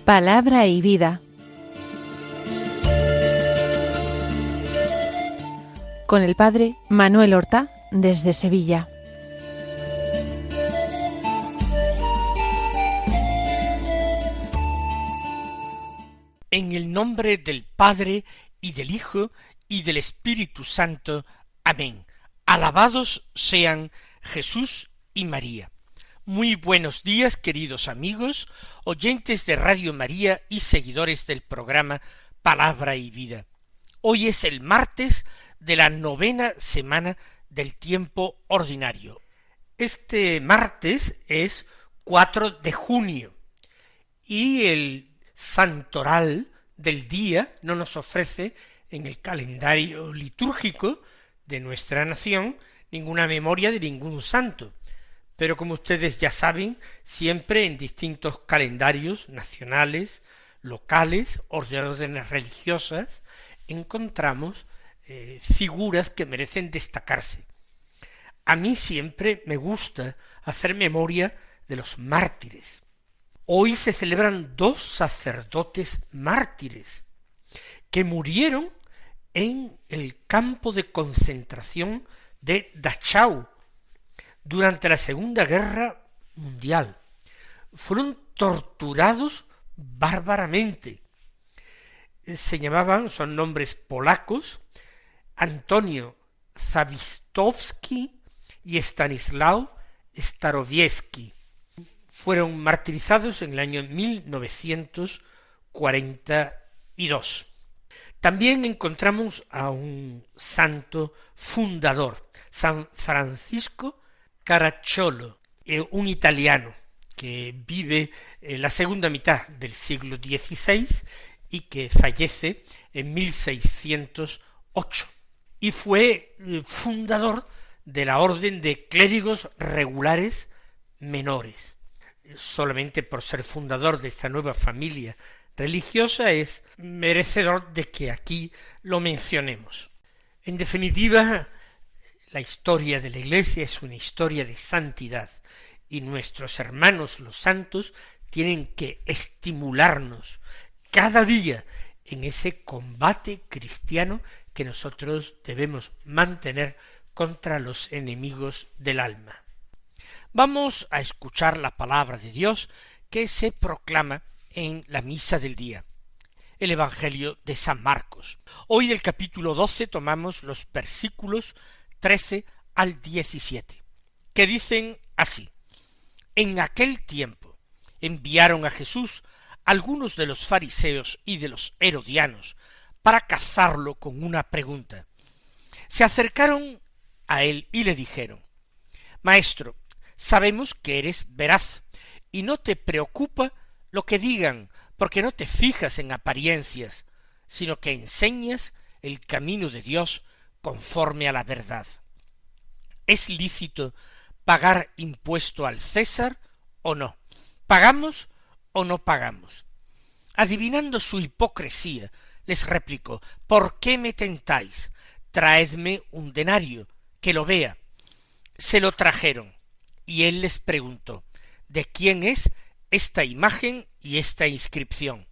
Palabra y vida. Con el padre Manuel Horta, desde Sevilla. En el nombre del Padre, y del Hijo, y del Espíritu Santo. Amén. Alabados sean Jesús y María. Muy buenos días, queridos amigos, oyentes de Radio María y seguidores del programa Palabra y Vida. Hoy es el martes de la 9ª semana del tiempo ordinario. Este martes es 4 de junio y el santoral del día no nos ofrece en el calendario litúrgico de nuestra nación ninguna memoria de ningún santo. Pero como ustedes ya saben, siempre en distintos calendarios nacionales, locales, órdenes religiosas, encontramos figuras que merecen destacarse. A mí siempre me gusta hacer memoria de los mártires. Hoy se celebran 2 sacerdotes mártires que murieron en el campo de concentración de Dachau durante la Segunda Guerra Mundial. Fueron torturados bárbaramente. Son nombres polacos, Antonio Zawistowski y Stanislaw Starowiecki. Fueron martirizados en el año 1942. También encontramos a un santo fundador, San Francisco Caracciolo, un italiano que vive en la segunda mitad del siglo XVI y que fallece en 1608. Y fue fundador de la Orden de Clérigos Regulares Menores. Solamente por ser fundador de esta nueva familia religiosa es merecedor de que aquí lo mencionemos. En definitiva, la historia de la Iglesia es una historia de santidad y nuestros hermanos los santos tienen que estimularnos cada día en ese combate cristiano que nosotros debemos mantener contra los enemigos del alma. Vamos a escuchar la palabra de Dios que se proclama en la misa del día, el Evangelio de San Marcos. Hoy del capítulo 12 tomamos los versículos 13 al 17, que dicen así: En aquel tiempo enviaron a Jesús algunos de los fariseos y de los herodianos para cazarlo con una pregunta. Se acercaron a él y le dijeron: Maestro, sabemos que eres veraz y no te preocupa lo que digan, porque no te fijas en apariencias, sino que enseñas el camino de Dios conforme a la verdad. ¿Es lícito pagar impuesto al César o no? ¿Pagamos o no pagamos? Adivinando su hipocresía, les replicó: ¿Por qué me tentáis? Traedme un denario, que lo vea. Se lo trajeron, y él les preguntó: ¿de quién es esta imagen y esta inscripción?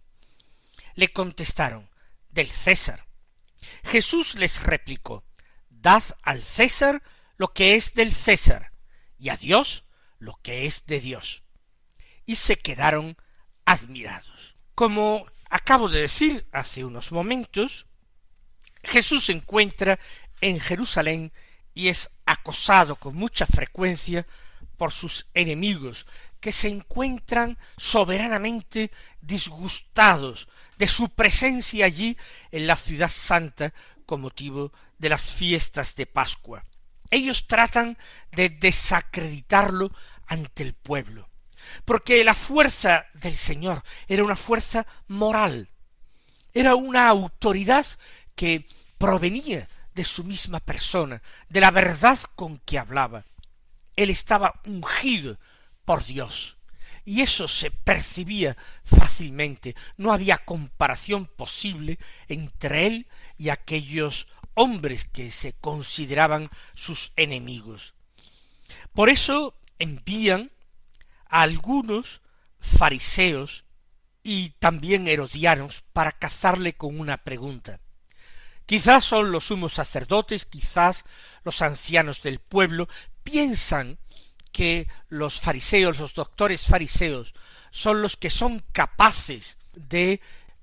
Le contestaron: del César. Jesús les replicó: Dad al César lo que es del César, y a Dios lo que es de Dios. Y se quedaron admirados. Como acabo de decir hace unos momentos, Jesús se encuentra en Jerusalén y es acosado con mucha frecuencia por sus enemigos, que se encuentran soberanamente disgustados de su presencia allí en la ciudad santa con motivo de las fiestas de Pascua. Ellos tratan de desacreditarlo ante el pueblo, porque la fuerza del Señor era una fuerza moral, era una autoridad que provenía de su misma persona, de la verdad con que hablaba. Él estaba ungido por Dios, y eso se percibía fácilmente. No había comparación posible entre él y aquellos hombres que se consideraban sus enemigos. Por eso envían a algunos fariseos y también herodianos para cazarle con una pregunta. Quizás son los sumos sacerdotes, quizás los ancianos del pueblo, piensan que los fariseos, los doctores fariseos, son los que son capaces de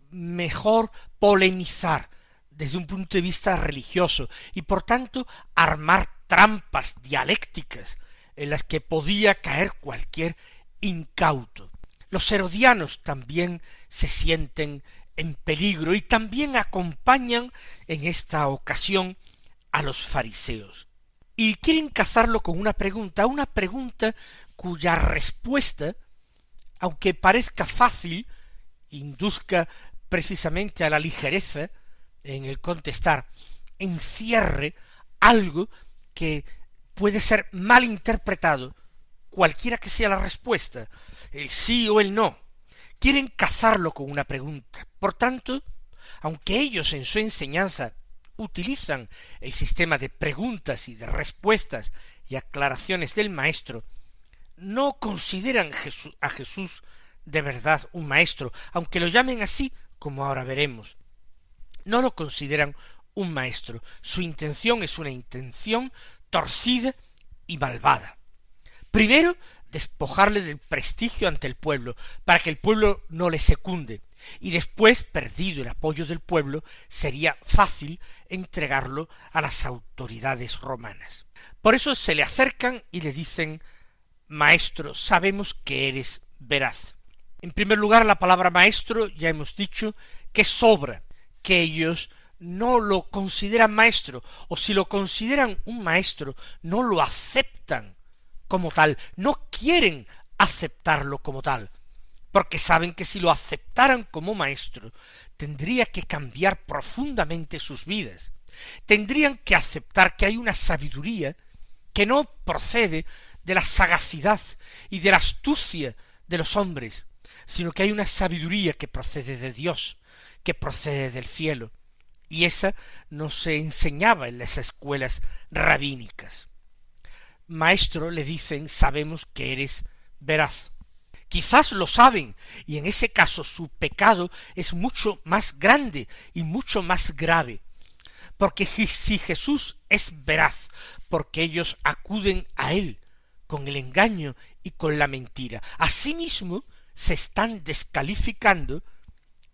mejor polemizar desde un punto de vista religioso y por tanto armar trampas dialécticas en las que podía caer cualquier incauto. Los herodianos también se sienten en peligro y también acompañan en esta ocasión a los fariseos. Y quieren cazarlo con una pregunta cuya respuesta, aunque parezca fácil, induzca precisamente a la ligereza en el contestar, encierre algo que puede ser mal interpretado, cualquiera que sea la respuesta, el sí o el no. Quieren cazarlo con una pregunta. Por tanto, aunque ellos en su enseñanza utilizan el sistema de preguntas y de respuestas y aclaraciones del maestro, no consideran a Jesús de verdad un maestro, aunque lo llamen así, como ahora veremos. No lo consideran un maestro. Su intención es una intención torcida y malvada. Primero, despojarle del prestigio ante el pueblo, para que el pueblo no le secunde, y después, perdido el apoyo del pueblo, sería fácil entregarlo a las autoridades romanas. Por eso se le acercan y le dicen: Maestro, sabemos que eres veraz. En primer lugar, la palabra maestro ya hemos dicho que sobra, que ellos no lo consideran maestro, o si lo consideran un maestro, no lo aceptan como tal, no quieren aceptarlo como tal, porque saben que si lo aceptaran como maestro, tendría que cambiar profundamente sus vidas. Tendrían que aceptar que hay una sabiduría que no procede de la sagacidad y de la astucia de los hombres, sino que hay una sabiduría que procede de Dios, que procede del cielo, y esa no se enseñaba en las escuelas rabínicas. Maestro, le dicen, sabemos que eres veraz. Quizás lo saben, y en ese caso su pecado es mucho más grande y mucho más grave, porque si Jesús es veraz, porque ellos acuden a él con el engaño y con la mentira, asimismo se están descalificando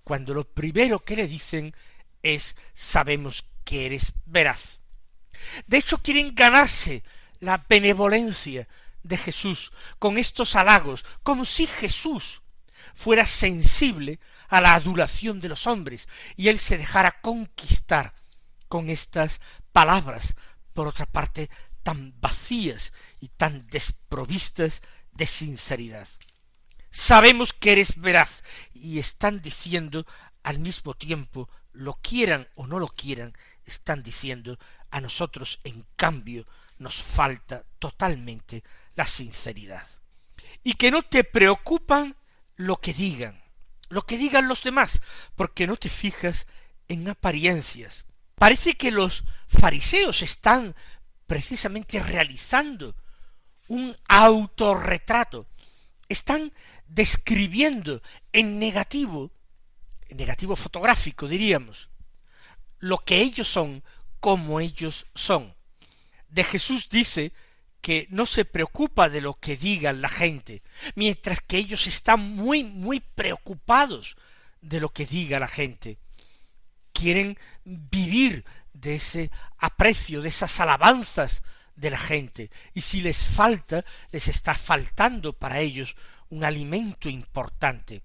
cuando lo primero que le dicen es: sabemos que eres veraz. De hecho, quieren ganarse la benevolencia de Jesús con estos halagos, como si Jesús fuera sensible a la adulación de los hombres y él se dejara conquistar con estas palabras, por otra parte tan vacías y tan desprovistas de sinceridad. Sabemos que eres veraz, y están diciendo al mismo tiempo, lo quieran o no lo quieran, están diciendo: a nosotros en cambio nos falta totalmente la sinceridad. Y que no te preocupan lo que digan los demás, porque no te fijas en apariencias. Parece que los fariseos están precisamente realizando un autorretrato, están describiendo en negativo fotográfico, diríamos, lo que ellos son, como ellos son. De Jesús dice que no se preocupa de lo que digan la gente, mientras que ellos están muy preocupados de lo que diga la gente. Quieren vivir de ese aprecio, de esas alabanzas de la gente, y si les está faltando para ellos un alimento importante.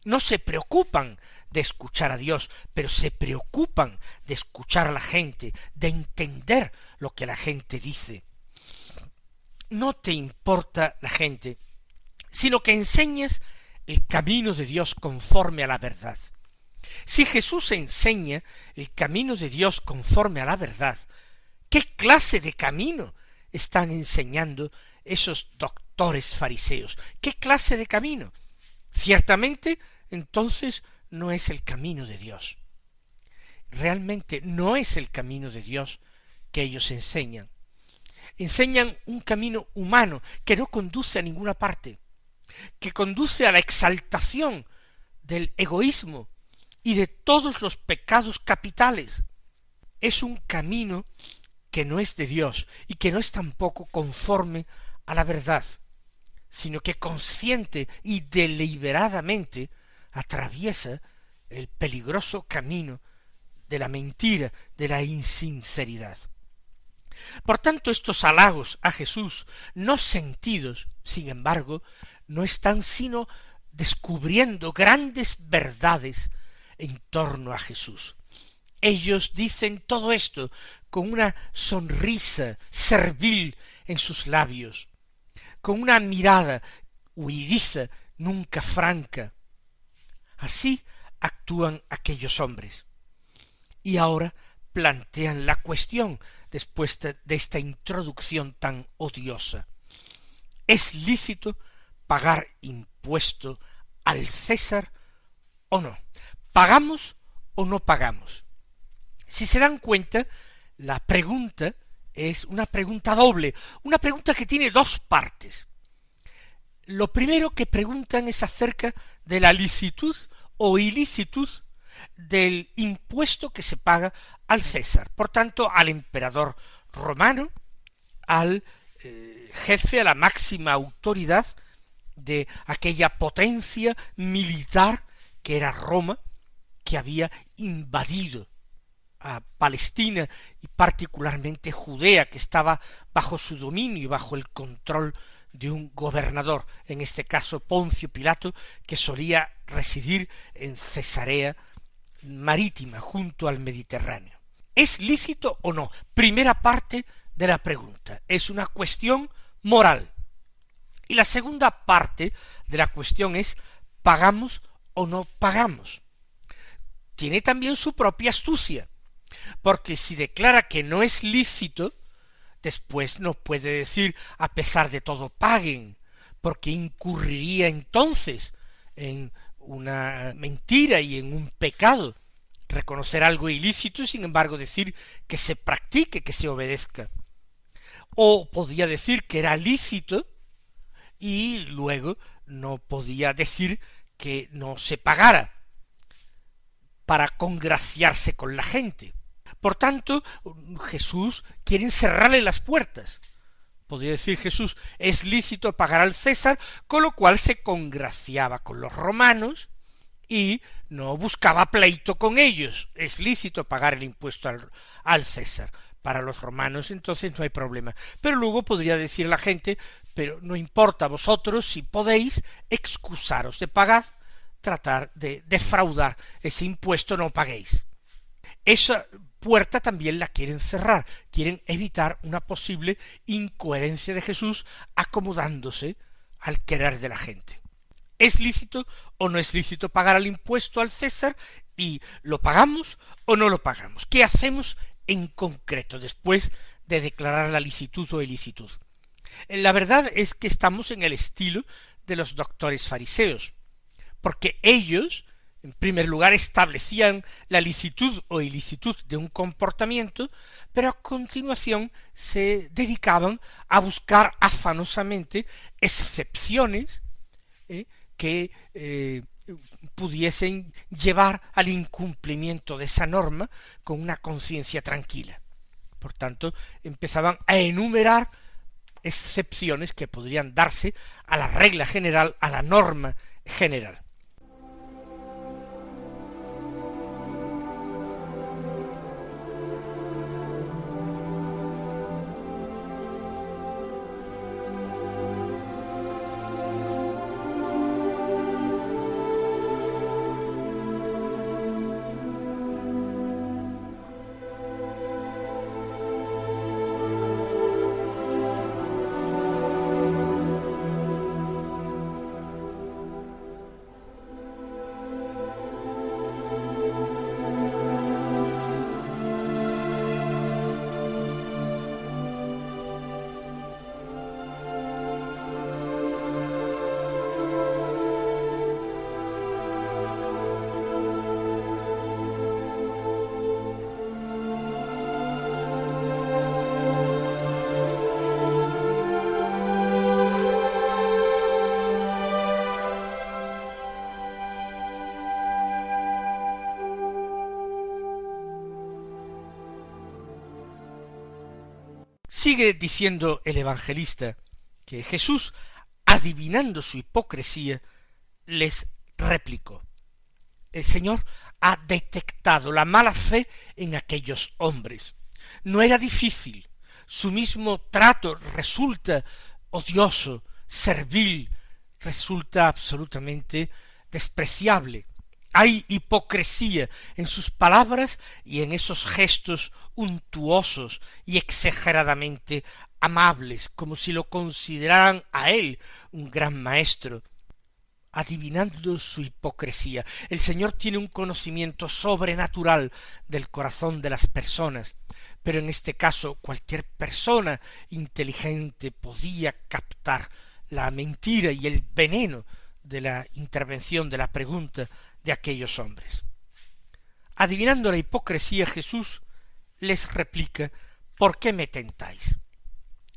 No se preocupan de escuchar a Dios, pero se preocupan de escuchar a la gente, de entender lo que la gente dice. No te importa la gente, sino que enseñas el camino de Dios conforme a la verdad. Si Jesús enseña el camino de Dios conforme a la verdad, ¿qué clase de camino están enseñando esos doctores fariseos. ¿Qué clase de camino? Ciertamente, entonces, no es el camino de Dios. Realmente no es el camino de Dios que ellos enseñan. Enseñan un camino humano que no conduce a ninguna parte, que conduce a la exaltación del egoísmo y de todos los pecados capitales. Es un camino que no es de Dios y que no es tampoco conforme a la verdad, sino que consciente y deliberadamente atraviesa el peligroso camino de la mentira, de la insinceridad. Por tanto, estos halagos a Jesús, no sentidos, sin embargo, no están sino descubriendo grandes verdades en torno a Jesús. Ellos dicen todo esto con una sonrisa servil en sus labios, con una mirada huidiza, nunca franca. Así actúan aquellos hombres. Y ahora plantean la cuestión después de esta introducción tan odiosa. ¿Es lícito pagar impuesto al César o no? ¿Pagamos o no pagamos? Si se dan cuenta, la pregunta es una pregunta doble, una pregunta que tiene dos partes. Lo primero que preguntan es acerca de la licitud o ilicitud del impuesto que se paga al César, por tanto al emperador romano, al jefe, a la máxima autoridad de aquella potencia militar que era Roma, que había invadido a Palestina y particularmente Judea, que estaba bajo su dominio y bajo el control de un gobernador, en este caso Poncio Pilato, que solía residir en Cesarea Marítima, junto al Mediterráneo. ¿Es lícito o no? Primera parte de la pregunta. Es una cuestión moral. Y la segunda parte de la cuestión es, ¿pagamos o no pagamos? Tiene también su propia astucia, porque si declara que no es lícito, después no puede decir a pesar de todo paguen, porque incurriría entonces en una mentira y en un pecado, reconocer algo ilícito y sin embargo decir que se practique, que se obedezca. O podía decir que era lícito y luego no podía decir que no se pagara para congraciarse con la gente. Por tanto, Jesús quiere cerrarle las puertas. Podría decir Jesús, es lícito pagar al César, con lo cual se congraciaba con los romanos y no buscaba pleito con ellos. Es lícito pagar el impuesto al César. Para los romanos entonces no hay problema. Pero luego podría decir la gente, pero no importa vosotros, si podéis, excusaros de pagar, tratar de defraudar ese impuesto, no paguéis. Esa puerta también la quieren cerrar, quieren evitar una posible incoherencia de Jesús acomodándose al querer de la gente. ¿Es lícito o no es lícito pagar el impuesto al César? ¿Y lo pagamos o no lo pagamos? ¿Qué hacemos en concreto después de declarar la licitud o ilicitud? La verdad es que estamos en el estilo de los doctores fariseos, porque ellos, en primer lugar, establecían la licitud o ilicitud de un comportamiento, pero a continuación se dedicaban a buscar afanosamente excepciones que pudiesen llevar al incumplimiento de esa norma con una conciencia tranquila. Por tanto, empezaban a enumerar excepciones que podrían darse a la regla general, a la norma general. Sigue diciendo el evangelista que Jesús, adivinando su hipocresía, les replicó. El Señor ha detectado la mala fe en aquellos hombres. No era difícil. Su mismo trato resulta odioso, servil, resulta absolutamente despreciable. Hay hipocresía en sus palabras y en esos gestos untuosos y exageradamente amables, como si lo consideraran a él un gran maestro. Adivinando su hipocresía, el Señor tiene un conocimiento sobrenatural del corazón de las personas, pero en este caso cualquier persona inteligente podía captar la mentira y el veneno de la intervención, de la pregunta de aquellos hombres. Adivinando la hipocresía, Jesús les replica: ¿por qué me tentáis?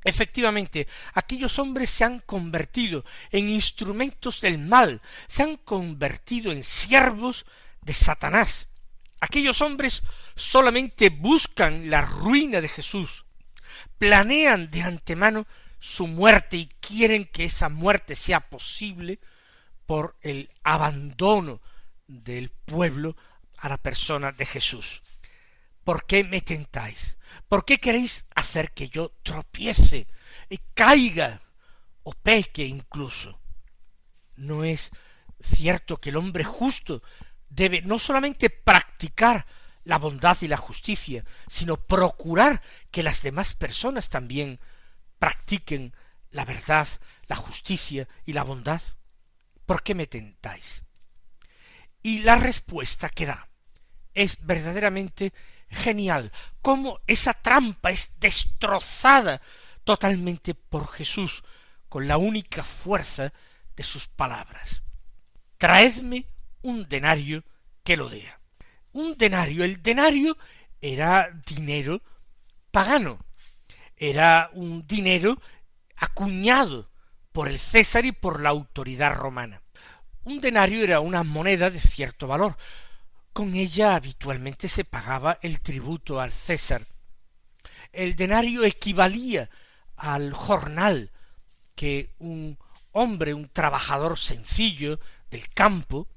Efectivamente, aquellos hombres se han convertido en instrumentos del mal, se han convertido en siervos de Satanás. Aquellos hombres solamente buscan la ruina de Jesús, planean de antemano su muerte y quieren que esa muerte sea posible por el abandono del pueblo a la persona de Jesús. ¿Por qué me tentáis? ¿Por qué queréis hacer que yo tropiece, caiga o peque incluso? No es cierto que el hombre justo debe no solamente practicar la bondad y la justicia, sino procurar que las demás personas también practiquen la verdad, la justicia y la bondad. ¿Por qué me tentáis? Y la respuesta que da es verdaderamente genial, cómo esa trampa es destrozada totalmente por Jesús con la única fuerza de sus palabras. Traedme un denario que lo dea. Un denario, el denario era dinero pagano, era un dinero acuñado por el César y por la autoridad romana. Un denario era una moneda de cierto valor. Con ella habitualmente se pagaba el tributo al César. El denario equivalía al jornal que un hombre, un trabajador sencillo del campo,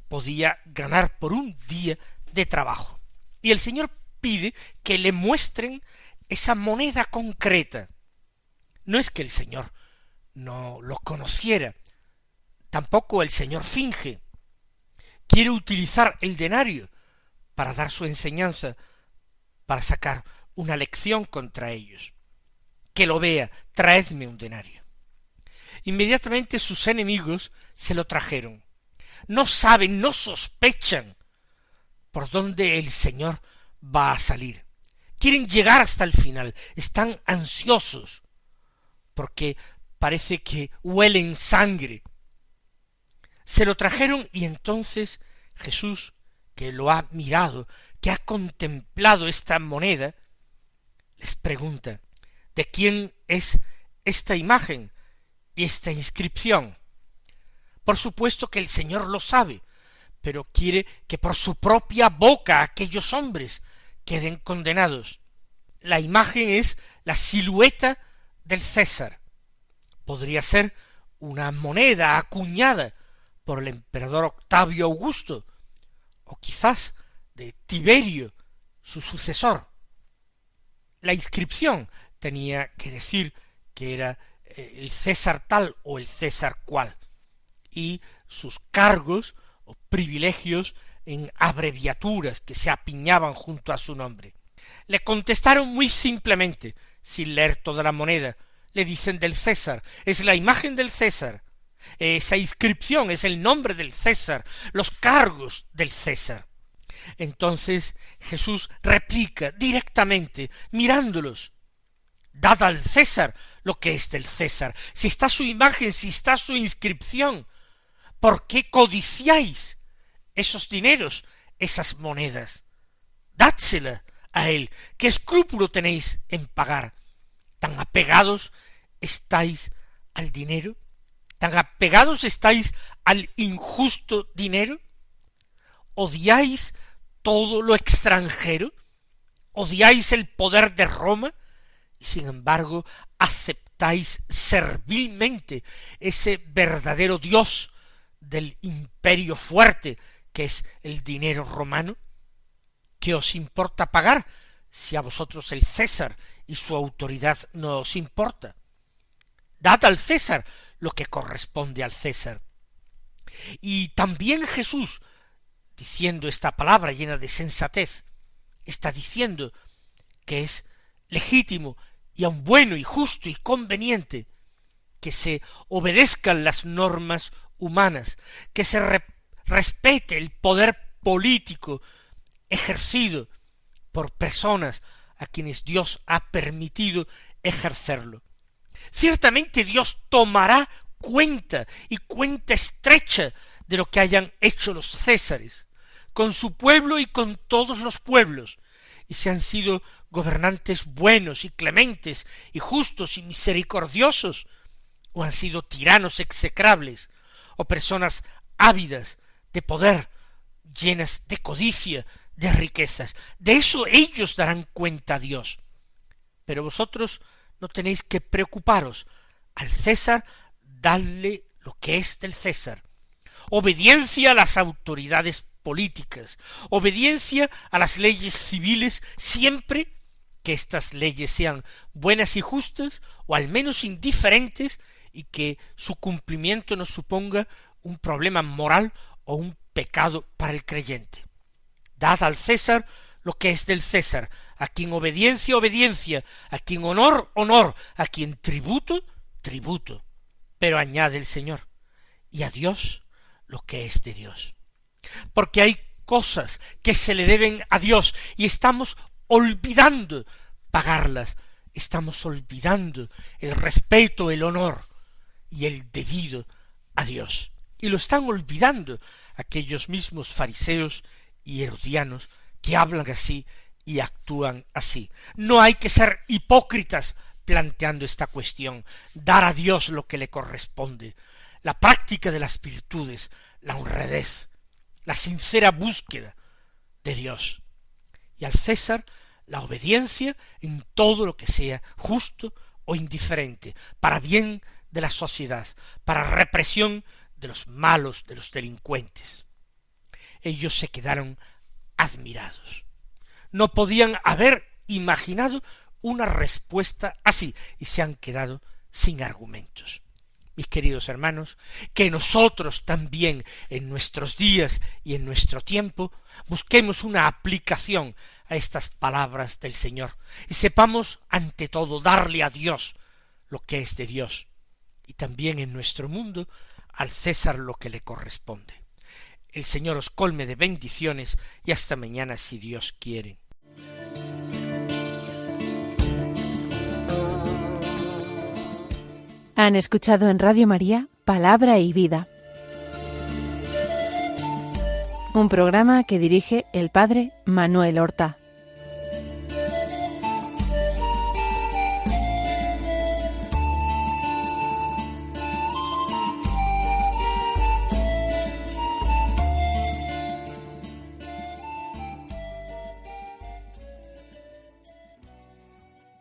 podía ganar por un día de trabajo. Y el Señor pide que le muestren esa moneda concreta. No es que el Señor no lo conociera, tampoco el Señor finge. Quiere utilizar el denario para dar su enseñanza, para sacar una lección contra ellos. Que lo vea, traedme un denario. Inmediatamente sus enemigos se lo trajeron. No saben, no sospechan por dónde el Señor va a salir. Quieren llegar hasta el final, están ansiosos, porque parece que huelen sangre. Se lo trajeron y entonces Jesús, que lo ha mirado, que ha contemplado esta moneda, les pregunta: ¿de quién es esta imagen y esta inscripción? Por supuesto que el Señor lo sabe, pero quiere que por su propia boca aquellos hombres queden condenados. La imagen es la silueta del César. Podría ser una moneda acuñada por el emperador Octavio Augusto, o quizás de Tiberio, su sucesor. La inscripción tenía que decir que era el César tal o el César cual, y sus cargos o privilegios en abreviaturas que se apiñaban junto a su nombre. Le contestaron muy simplemente, sin leer toda la moneda. Le dicen: del César, es la imagen del César. Esa inscripción es el nombre del César, los cargos del César. Entonces Jesús replica directamente, mirándolos: dad al César lo que es del César. Si está su imagen, si está su inscripción, ¿por qué codiciáis esos dineros, esas monedas? Dádsela a él. ¿Qué escrúpulo tenéis en pagar? ¿Tan apegados estáis al dinero? ¿Tan apegados estáis al injusto dinero? ¿Odiáis todo lo extranjero? ¿Odiáis el poder de Roma y sin embargo aceptáis servilmente ese verdadero Dios del imperio fuerte que es el dinero romano. ¿Qué os importa pagar si a vosotros el César y su autoridad no os importa? Dad al César lo que corresponde al César. Y también Jesús, diciendo esta palabra llena de sensatez, está diciendo que es legítimo y aun bueno y justo y conveniente que se obedezcan las normas humanas, que se respete el poder político ejercido por personas a quienes Dios ha permitido ejercerlo. Ciertamente Dios tomará cuenta y cuenta estrecha de lo que hayan hecho los césares, con su pueblo y con todos los pueblos, y si han sido gobernantes buenos y clementes y justos y misericordiosos, o han sido tiranos execrables, o personas ávidas de poder, llenas de codicia, de riquezas. De eso ellos darán cuenta a Dios. Pero vosotros no tenéis que preocuparos. Al César, dadle lo que es del César. Obediencia a las autoridades políticas, obediencia a las leyes civiles, siempre que estas leyes sean buenas y justas, o al menos indiferentes, y que su cumplimiento no suponga un problema moral o un pecado para el creyente. Dad al César lo que es del César, a quien obediencia, obediencia, a quien honor, honor, a quien tributo, tributo. Pero añade el Señor, y a Dios lo que es de Dios. Porque hay cosas que se le deben a Dios y estamos olvidando pagarlas, estamos olvidando el respeto, el honor y el debido a Dios. Y lo están olvidando aquellos mismos fariseos y herodianos que hablan así y actúan así. No hay que ser hipócritas planteando esta cuestión, dar a Dios lo que le corresponde, la práctica de las virtudes, la honradez, la sincera búsqueda de Dios, y al César la obediencia en todo lo que sea justo o indiferente, para bien de la sociedad, para represión de los malos, de los delincuentes. Ellos se quedaron admirados. No podían haber imaginado una respuesta así y se han quedado sin argumentos. Mis queridos hermanos, que nosotros también en nuestros días y en nuestro tiempo busquemos una aplicación a estas palabras del Señor y sepamos ante todo darle a Dios lo que es de Dios y también en nuestro mundo al César lo que le corresponde. El Señor os colme de bendiciones y hasta mañana si Dios quiere. Han escuchado en Radio María Palabra y Vida, un programa que dirige el Padre Manuel Horta.